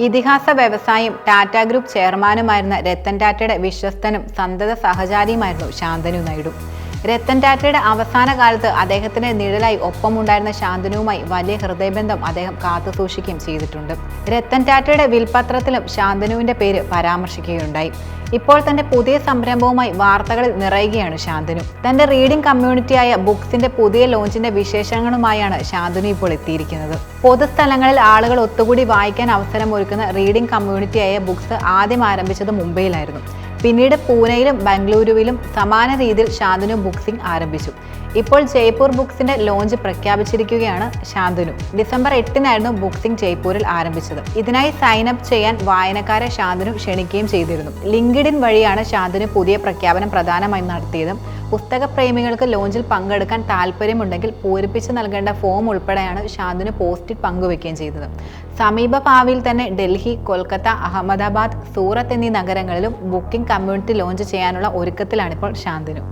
ഇതിഹാസ വ്യവസായിയും ടാറ്റ ഗ്രൂപ്പ് ചെയർമാനുമായിരുന്ന രത്തൻ ടാറ്റയുടെ വിശ്വസ്തനും സന്തത സഹചാരിയുമായിരുന്നു ശാന്തനു നായിഡു. രത്തൻ ടാറ്റയുടെ അവസാന കാലത്ത് അദ്ദേഹത്തിന്റെ നിഴലായി ഒപ്പമുണ്ടായിരുന്ന ശാന്തനുവുമായി വലിയ ഹൃദയബന്ധം അദ്ദേഹം കാത്തുസൂക്ഷിക്കുകയും ചെയ്തിട്ടുണ്ട്. രത്തൻ ടാറ്റയുടെ വിൽപത്രത്തിലും ശാന്തനുവിന്റെ പേര് പരാമർശിക്കുകയുണ്ടായി. ഇപ്പോൾ തന്റെ പുതിയ സംരംഭവുമായി വാർത്തകളിൽ നിറയുകയാണ് ശാന്തനു. തന്റെ റീഡിംഗ് കമ്മ്യൂണിറ്റിയായ ബുക്സിന്റെ പുതിയ ലോഞ്ചിന്റെ വിശേഷങ്ങളുമായാണ് ശാന്തനു ഇപ്പോൾ എത്തിയിരിക്കുന്നത്. പൊതുസ്ഥലങ്ങളിൽ ആളുകൾ ഒത്തുകൂടി വായിക്കാൻ അവസരമൊരുക്കുന്ന റീഡിംഗ് കമ്മ്യൂണിറ്റിയായ ബുക്സ് ആദ്യം ആരംഭിച്ചത് മുംബൈയിലായിരുന്നു. പിന്നീട് പൂനെയിലും ബംഗളൂരുവിലും സമാന രീതിയിൽ ശാന്തനു ബുക്സിംഗ് ആരംഭിച്ചു. ഇപ്പോൾ ജയ്പൂർ ബുക്സിന്റെ ലോഞ്ച് പ്രഖ്യാപിച്ചിരിക്കുകയാണ് ശാന്തനു. ഡിസംബർ 8-നായിരുന്നു ബുക്സിംഗ് ജയ്പൂരിൽ ആരംഭിച്ചത്. ഇതിനായി സൈൻ അപ്പ് ചെയ്യാൻ വായനക്കാരെ ശാന്തനു ക്ഷണിക്കുകയും ചെയ്തിരുന്നു. ലിങ്ക്ഡിൻ വഴിയാണ് ശാന്തനു പുതിയ പ്രഖ്യാപനം പ്രധാനമായും നടത്തിയതും. പുസ്തക പ്രേമികൾക്ക് ലോഞ്ചിൽ പങ്കെടുക്കാൻ താല്പര്യമുണ്ടെങ്കിൽ പൂരിപ്പിച്ച് നൽകേണ്ട ഫോം ഉൾപ്പെടെയാണ് ശാന്തനു പോസ്റ്റിൽ പങ്കുവെക്കുകയും ചെയ്തത്. സമീപ ഭാവിയിൽ തന്നെ ഡൽഹി, കൊൽക്കത്ത, അഹമ്മദാബാദ്, സൂറത്ത് എന്നീ നഗരങ്ങളിലും ബുക്കിംഗ് കമ്മ്യൂണിറ്റി ലോഞ്ച് ചെയ്യാനുള്ള ഒരുക്കത്തിലാണിപ്പോൾ ശാന്തനു.